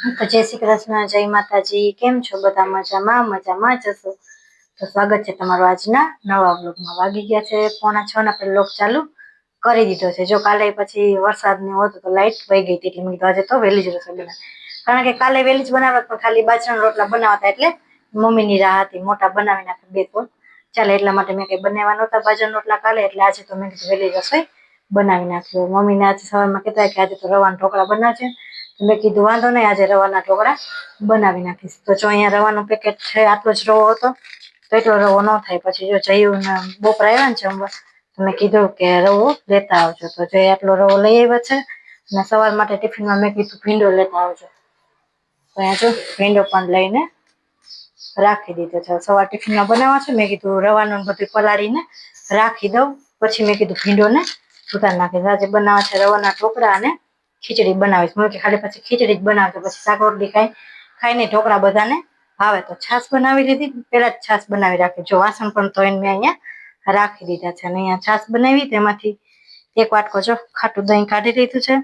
તો જય શ્રી કૃષ્ણ, જય માતાજી. કેમ છો બધા? મજામાં? મજામાં જ હશો. તો સ્વાગત છે તમારું આજના નવા વ્લોગમાં. વાગી ગયા છે 6:45 આપણે વ્લોગ ચાલુ કરી દીધો છે. જો કાલે પછી વરસાદ ને હતો તો લાઈટ વહી ગઈ હતી એટલે મેં કીધું આજે તો વહેલી જ રસોઈ બનાવી, કારણ કે કાલે વહેલી જ બનાવત પણ ખાલી બાજરાના રોટલા બનાવતા એટલે મમ્મીની રાહ હતી મોટા બનાવી નાખે બે તો ચાલે, એટલા માટે મેં કઈ બનાવવા નહોતા બાજરાના રોટલા કાલે, એટલે આજે તો મેં કીધું વહેલી રસોઈ બનાવી નાખ્યો. મમ્મીને આજે સવારમાં કહેતા કે આજે તો રવાના ઢોકળા બનાવજે, મેં કીધું વાંધો નહીં, આજે રવાના ઢોકળા બનાવી નાખીશ. તો જો અહીંયા રવાનું પેકેટ છે, આટલો જ રવો હતો તો એટલો રવો ન થાય. પછી જો જયું ને બપોર આવ્યા ને જમવા તો મેં કીધું કે રવો લેતા આવજો, તો જો આટલો રવો લઈ આવ્યો છે. અને સવાર માટે ટિફિનમાં મેં કીધું ભીંડો લેતા આવજો, તો અહીંયા જો ભીંડો પણ લઈને રાખી દીધો છે. સવાર ટિફિનમાં બનાવવા છે, મેં કીધું રવાનું બધું પલાળીને રાખી દઉં, પછી મેં કીધું ભીંડોને સુધાર નાખીશ. આજે બનાવવા છે રવાના ઢોકળા અને ખીચડી બનાવીશ. મેં ખાલી પછી ખીચડી જ બનાવજો, પછી શાક રોટલી ખાઈને ઢોકળા બધાને ભાવે. તો છાશ બનાવી લીધી, પેલા જ છાશ બનાવી રાખી. જો વાસણ પણ ધોઈને મેં અહીંયા રાખી દીધા છે. અને અહીંયા છાશ બનાવી, તેમાંથી એક વાટકો જો ખાટું દહીં કાઢી લીધું છે.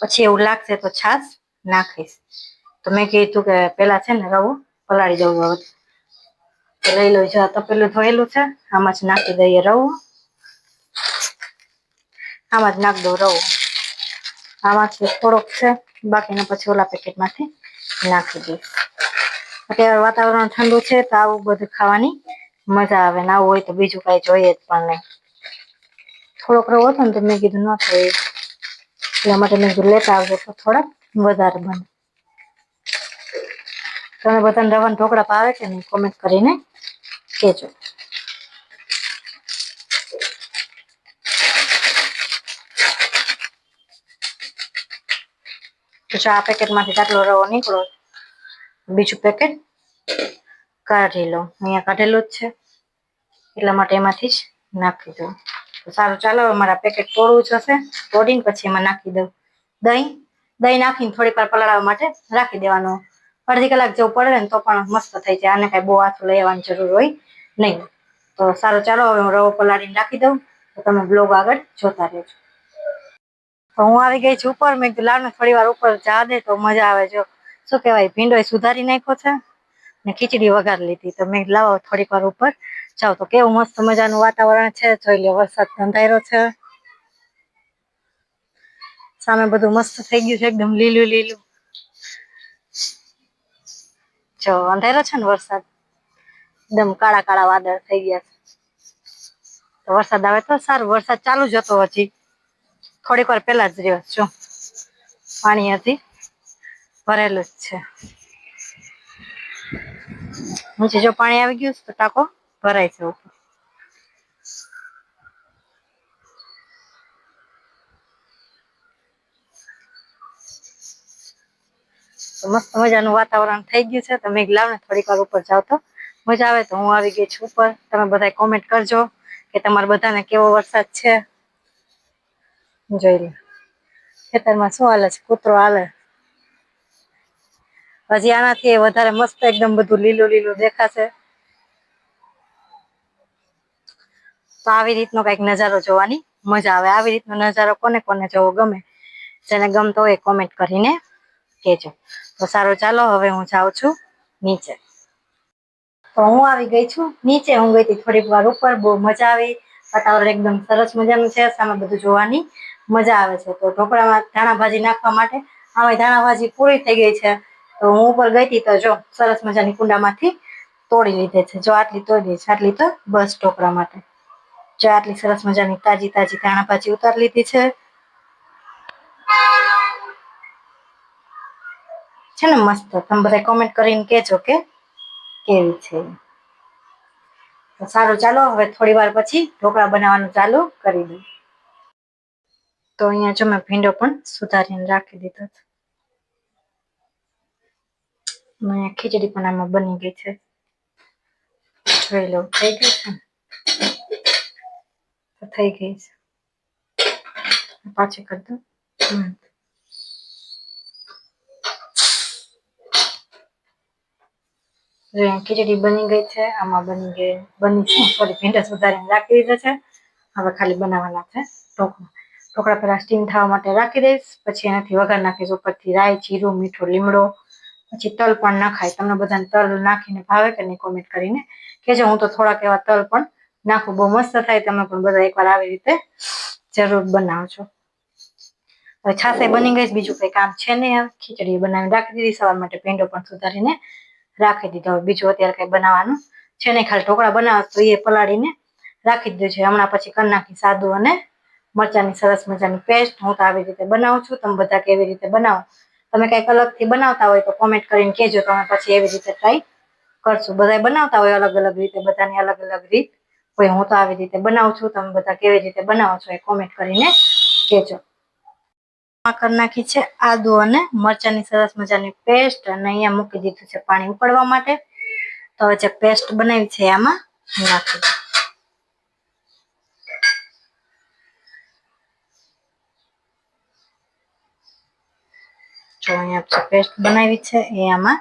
પછી એવું લાગશે તો છાશ નાખીશ. તો મેં કીધું કે પેલા છે ને રવો પલાળી દઉં. હવે લઈ લો, જો તપેલું ધોયેલું છે, આમાં જ નાખી દઈએ રવો. આમાં જ નાખ દઉં રવો, આમાંથી થોડોક છે, બાકીને પછી ઓલા પેકેટમાંથી નાખી દઈશ. અત્યારે વાતાવરણ ઠંડુ છે તો આવું બધું ખાવાની મજા આવે, ને આવું હોય તો બીજું કઈ જોઈએ જ પણ નહીં. થોડોક રવો હતો ને તો મેં કીધું ન થાય, એટલા માટે મેં કીધું લેતા આવજો તો થોડાક વધારે બને. તમે બધાને રવાના ઢોકળા ભાવે કે નહીં કોમેન્ટ કરીને કહેજો. તો આ પેકેટમાંથી આટલો રવો નીકળો, બીજું પેકેટ કાઢી લો. અહીંયા કાઢેલું જ છે, એટલા માટે એમાંથી જ નાખી દઉં. તો સારું ચાલો, મારા પેકેટ તોડવું જ હશે, તોડીને પછી એમાં નાખી દઉં દહીં નાખીને થોડીક વાર પલાળવા માટે રાખી દેવાનું. અડધી કલાક જેવું પડે ને તો પણ મસ્ત થઈ જાય. આને કઈ બહુ આથું લઈ આવવાની જરૂર હોય નહીં. તો સારું ચાલો, હવે હું રવો પલાળીને રાખી દઉં, તો તમે બ્લોગ આગળ જોતા રહેજો. તો હું આવી ગઈ છું ઉપર. મેં કીધું લાવ ને થોડી વાર ઉપર જા દે તો મજા આવે. જો શું કહેવાય, ભીંડો સુધારી નાખ્યો છે ને ખીચડી વઘારી લીધી. તો મેં લાવો થોડીક વાર ઉપર જાવ. તો કેવું મસ્ત મજાનું વાતાવરણ છે, જોઈ લો. વરસાદ અંધારો છે, સામે બધું મસ્ત થઈ ગયું છે, એકદમ લીલું લીલું. જો અંધારો છે ને, વરસાદ એકદમ કાળા કાળા વાદળ થઈ ગયા છે. તો વરસાદ આવે તો સારું. વરસાદ ચાલુ જ હતો, હજી થોડીક વાર પેલા જ રહ્યો. જો પાણી હજી ભરેલું જ છે. નીચે જો પાણી આવી ગયું તો ટાંકો ભરાય છે ઉપર. મસ્ત મજાનું વાતાવરણ થઈ ગયું છે, તો મેં લાવ ને થોડીક વાર ઉપર જાવ તો મજા આવે. તો હું આવી ગઈ છું ઉપર. તમે બધા કોમેન્ટ કરજો કે તમારે બધાને કેવો વરસાદ છે. જોઈ લો ખેતરમાં શું હાલે છે, કૂતરો હાલે. હજી આનાથી વધારે મસ્ત એકદમ બધું લીલું લીલું દેખાશે. તો આવી રીતનો કઈક નજારો જોવાની મજા આવે. આવી રીતનો નજારો કોને કોને જોવો ગમે, જેને ગમતો હોય કોમેન્ટ કરીને કહેજો. તો સારું ચાલો, હવે હું જાઉં છું નીચે. તો હું આવી ગઈ છું નીચે. હું ગઈ હતી થોડીક વાર ઉપર, બહુ મજા આવી. વાતાવરણ એકદમ સરસ મજાનું છે, સામે બધું જોવાની મજા આવે છે. તો ઢોકળામાં ધાણા ભાજી નાખવા માટે આમાં ધાણા ભાજી પૂરી થઈ ગઈ છે. તો હું ઉપર ગઈ હતી તો જો સરસ મજાની કુંડામાંથી તોડી લીધે છે. જો આટલી તોડી છે, આટલી તો બસ ઢોકળા માટે. જો આટલી સરસ મજાની તાજી તાજી ધાણા ભાજી ઉતારી લીધી છે. છે ને મસ્ત. તમે બધા કોમેન્ટ કરીને કહેજો કે કેવી છે. તો સારું ચાલો, હવે થોડી વાર પછી ઢોકળા બનાવવાનું ચાલુ કરી દઉં. તો અહીંયા જો મેં ભીંડો પણ સુધારીને રાખી દીધો છે. ખીચડી પણ આમાં બની ગઈ છે, જોઈ લો. થઈ ગઈ છે, થઈ ગઈ છે. પાછી કરી દઉં. ખીચડી બની ગઈ છે, આમાં બની છે. સોરી, ભીંડા સુધારીને રાખી દીધા છે. હવે ખાલી બનાવવાના છે ઢોકળા. ઢોકળા પહેલા સ્ટીમ થવા માટે રાખી દઈશ, પછી એનાથી વઘાર નાખીશ, ઉપરથી રાઈ, જીરું, મીઠો લીમડો, પછી તલ પણ નાખાય. તમને બધાને તલ નાખીને ભાવે કે નહીં કોમેન્ટ કરીને કહેજો. હું તો થોડાક એવા તલ પણ નાખું, બહુ મસ્ત થાય. તમે પણ બધા એકવાર આવી રીતે જરૂર બનાવજો. હવે છાશે બની ગઈ, બીજું કઈ કામ છે નહીં. ખીચડી બનાવીને રાખી દીધી, સવાર માટે પેંડો પણ સુધારીને રાખી દીધો. હવે બીજું અત્યારે કઈ બનાવવાનું છે નહીં, ખાલી ઢોકળા બનાવે તો એ પલાળીને રાખી દીધું છે. હમણાં પછી કરી નાખી સાદું અને મરચાની સરસ મજાની પેસ્ટ. હું તો આવી રીતે બનાવું છું, તમે બધા કેવી રીતે બનાવો? તમે કંઈક અલગથી બનાવતા હોય તો કોમેન્ટ કરીને કહેજો, તો અમે પછી એવી રીતે ટ્રાય કરશું. બધા બનાવતા હોય અલગ અલગ રીતે, બધાની અલગ અલગ રીત હોય. હું તો આવી રીતે બનાવું છું, તમે બધા કેવી રીતે બનાવો છો એ કોમેન્ટ કરીને કહેજો. કરી નાખી છે આદુ અને મરચાની સરસ મજાની પેસ્ટ, અને અહીંયા મૂકી દીધું છે પાણી ઉકળવા માટે. તો હવે જે પેસ્ટ બનાવી છે આમાં નાખી દઉં. જો અહીંયા પેસ્ટ બનાવી છે એ આમાં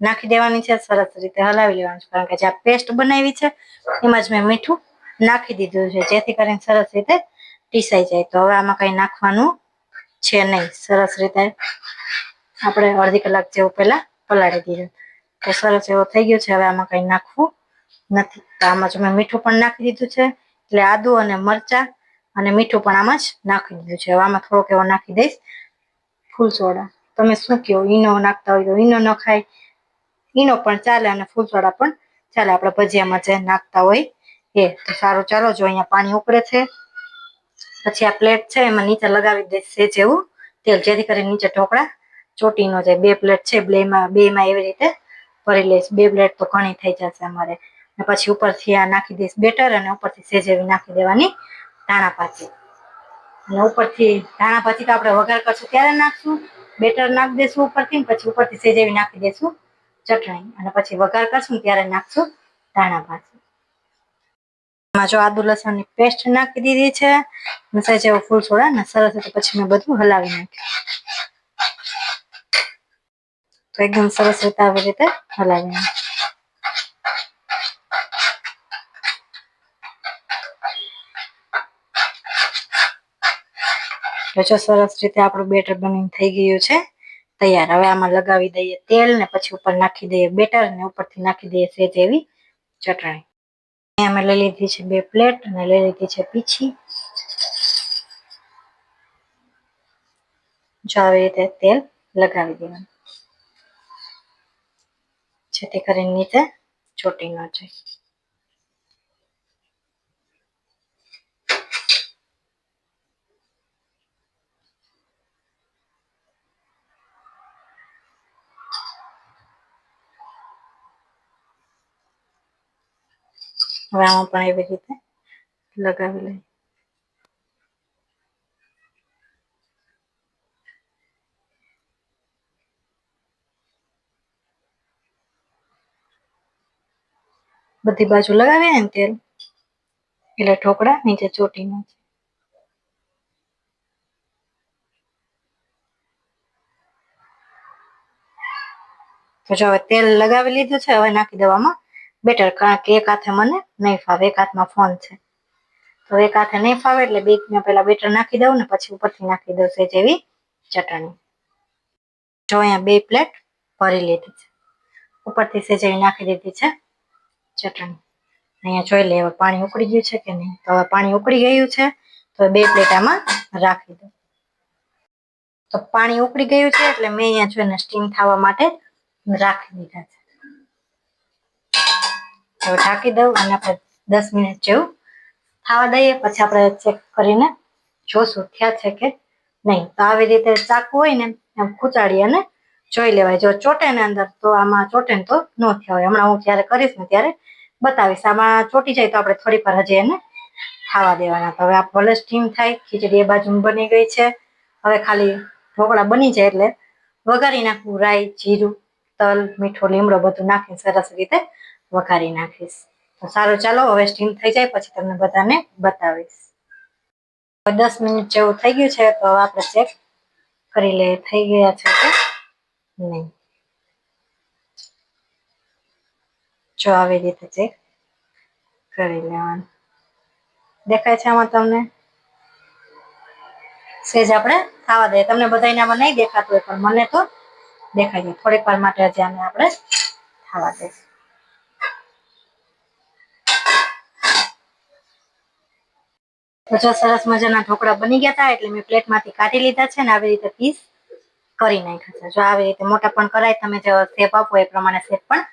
નાખી દેવાની છે, સરસ રીતે હલાવી લેવાનું છે, કારણ કે જે પેસ્ટ બનાવી છે એમાં જ મેં મીઠું નાખી દીધું છે, જેથી કરીને સરસ રીતે પીસાઈ જાય. તો હવે આમાં કઈ નાખવાનું છે નહીં. સરસ રીતે આપણે અડધી કલાક જેવું પહેલા પલાળી દીધું, તો સરસ એવો થઈ ગયો છે. હવે આમાં કઈ નાખવું નથી. તો આમાં જ મેં મીઠું પણ નાખી દીધું છે, એટલે આદુ અને મરચા અને મીઠું પણ આમાં જ નાખી દીધું છે. હવે આમાં થોડોક એવો નાખી દઈશ ફૂલ સોડા. તમે શું કહો, ઈનો નાખતા હોય તો ઈનો નખાય, ઈનો પણ ચાલે અને ફૂલ સોડા પણ ચાલે, આપણે ભજીયામાં જે નાખતા હોય એ. તો સારું, ચાલો. જો અહીંયા પાણી ઉકળે છે, પછી આ પ્લેટ છે એમાં નીચે લગાવી દઈશ જેવું તેલ, જેથી કરીને નીચે ઢોકળા ચોટી ન જાય. 2 પ્લેટ છે, બેમાં એવી રીતે ભરી લઈશ. 2 પ્લેટ તો ઘણી થઈ જશે અમારે. પછી ઉપરથી આ નાખી દઈશ બેટર, અને ઉપરથી સેજ એવી નાખી દેવાની ધાણા પાછી, અને ઉપરથી ધાણા પાછી તો આપણે વઘાર કરશું ત્યારે નાખશું. બેટર નાખી દઈશું ઉપરથી, પછી ઉપરથી સેજ એવી નાખી દઈશું ચટણી, અને પછી વઘાર કરશું ત્યારે નાખશું ધાણા પાછી. એમાં જો આદુ લસણની પેસ્ટ નાખી દીધી છે, સહેજ એવો ફૂલ સોડા ને સરસ. પછી મેં બધું હલાવી નાખ્યું, તો એકદમ સરસ રીતે આવી રીતે હલાવી નાખ્યું. તો જો સરસ રીતે આપણું બેટર બનીને થઈ ગયું છે તૈયાર. હવે આમાં લગાવી દઈએ તેલ, ને પછી ઉપર નાખી દઈએ બેટર, ને ઉપરથી નાખી દઈએ સેજ એવી ચટણી. અમે લઈ લીધી છે 2 પ્લેટ, અને લઈ લીધી છે પીછી. જો આવી રીતે તેલ લગાવી દેવાનું, જેથી કરીને નીચે ચોટી ન જાય. હવે આમાં પણ એવી રીતે લગાવી લઈએ. બધી બાજુ લગાવીએ ને તેલ, એટલે ઢોકળા નીચે ચોટી ન જાય. તો જો હવે તેલ લગાવી લીધું છે, હવે નાખી દેવામાં બેટર, કારણ કે એક હાથે મને નહીં ફાવે, એક હાથમાં ફોન છે. તો એક હાથે નહીં ફાવે એટલે બેમાં પેલા બેટર નાખી દઉં, ને પછી ઉપરથી નાખી દઉં સેજ એવી ચટણી. જો અહીંયા 2 પ્લેટ ભરી લીધી છે, ઉપરથી સેજ એવી નાખી દીધી છે ચટણી. અહીંયા જોઈ લે હવે પાણી ઉકળી ગયું છે કે નહીં. તો હવે પાણી ઉકળી ગયું છે, તો 2 પ્લેટ આમાં રાખી દઉં. તો પાણી ઉકળી ગયું છે, એટલે મેં અહીંયા જોઈને સ્ટીમ થવા માટે રાખી દીધા છે. હવે ઢાંકી દઉં, અને આપણે 10 મિનિટ જેવું થવા દઈએ. પછી આપણે ચેક કરીને જોશું થયા છે કે નહીં. તો આવી રીતે ચાકુ હોય ને એમ ખૂંચાડી અને જોઈ લેવાય. જો ચોટે ને અંદર, તો આમાં ચોટે ને તો ન થયા હોય. હમણાં હું જ્યારે કરીશ ને ત્યારે બતાવીશ. આમાં ચોટી જાય તો આપણે થોડીક વાર હજી એને ખાવા દેવાના. તો હવે આ ભલે સ્ટીમ થાય, ખીચડી એ બાજુ બની ગઈ છે. હવે ખાલી ઢોકળા બની જાય એટલે વઘારી નાખવું. રાઈ, જીરું, તલ, મીઠો લીમડો બધું નાખીને સરસ રીતે વઘારી નાખીશ. તો સારું, ચાલો. હવે સ્ટીમ થઈ જાય પછી તમને બધાને બતાવીશ. 10 મિનિટ જેવું થઈ ગયું છે, તો હવે આપણે ચેક કરી લઈએ થઈ ગયા છે કે નહીં. જો આવી રીતે ચેક કરી લેવાનું. દેખાય છે આમાં તમને? સેજ આપણે ખાવા દઈએ. તમને બધાને આમાં નહીં દેખાતું હોય પણ મને તો દેખાય છે. થોડીક વાર માટે હજી આને આપણે ખાવા દઈએ. તો જો સરસ મજાના ઢોકળા બની ગયા હતા એટલે મેં પ્લેટમાંથી કાઢી લીધા છે ને આવી રીતે પીસ કરી નાખ્યા છે. જો આવી રીતે મોટા પણ કરાય, તમે જો શેપ આપો એ પ્રમાણે શેપ પણ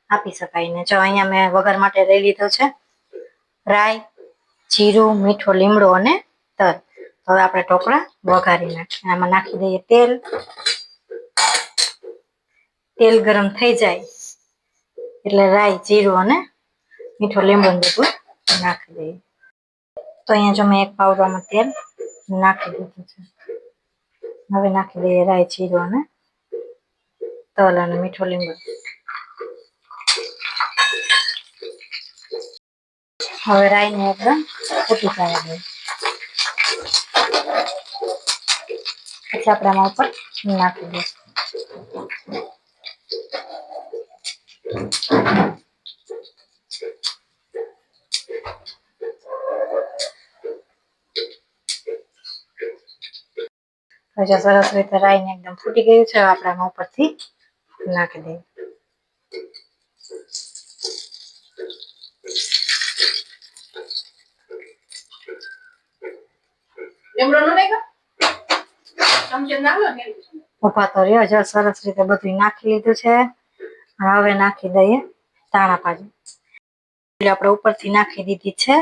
આપી શકાય. ને જો અહીંયા મેં વઘાર માટે લઈ લીધો છે રાઈ, જીરું, મીઠો લીમડો અને તલ. હવે આપણે ઢોકળા વઘારી નાખીએ. આમાં નાખી દઈએ તેલ. તેલ ગરમ થઈ જાય એટલે રાઈ, જીરું અને મીઠો લીમડો બધું નાખી દઈએ. તો અહીંયા જો મેં એક પાવડામાં તેલ નાખી દીધું છે. હવે નાખી દઈએ રાઈ, જીરું અને તલ અને મીઠો લીમડો. હવે રાઈને એકદમ ફૂટી જવા દઈએ. પછી આપણે આમાં ઉપર નાખી દઈએ. પછી સરસ રીતે રાઈને એકદમ ફૂટી ગયું છે. આપણે આમાં ઉપરથી નાખી દઈએ. ઉભા તો રહ્યો. જો સરસ રીતે બધું નાખી લીધું છે. હવે નાખી દઈએ ધાણા ભાજી. એટલે આપણે ઉપરથી નાખી દીધી છે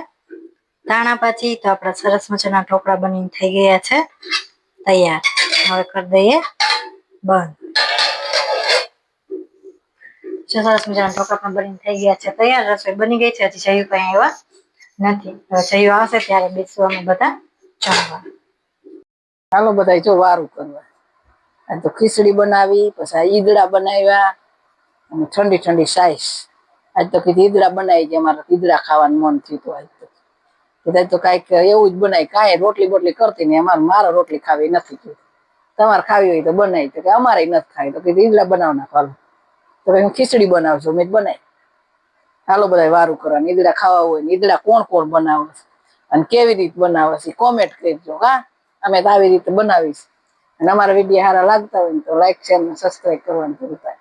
ધાણા ભાજી. તો આપણા સરસ મજાના ઢોકળા બનીને થઈ ગયા છે તૈયાર. હવે કરી દઈએ બંધ. સરસ મજાના ઢોકળા પણ બનીને થઈ ગયા છે તૈયાર. રસોઈ બની ગઈ છે. હજી જયું કઈ આવ્યા નથી. હવે જયું આવશે ત્યારે બેસવું અમે બધા જમવા. હાલો બધા જો વારું કરવા. આ તો ખીચડી બનાવી, પછી આ ઈદડા બનાવ્યા અને ઠંડી ઠંડી સાઈસ. આજ તો કીધું ઈદડા બનાવી છે. અમારે ઈદડા ખાવાનું મન થયું. આજ તો કીધું તો કાંઈક એવું જ બનાવી. કાંઈ રોટલી બોટલી કરતી નહીં. મારે રોટલી ખાવી નથી. તમારે ખાવી હોય તો બનાવી. તો કે અમારે નથી ખાવી. તો કીધું ઈદડા બનાવ નાખો. હાલો તો હું ખીચડી બનાવજો. મેં બનાવી. હાલો બધા વારું કરવાનું. ઈદડા ખાવા હોય ને ઈદડા કોણ કોણ બનાવે અને કેવી રીતે બનાવે છે કોમેન્ટ કરજો. હા, અમે તો આવી રીતે બનાવીશ. અને અમારા વિડીયો સારા લાગતા હોય ને તો લાઈક, શેર અને સબસ્ક્રાઈબ કરવાનું ભૂલતા.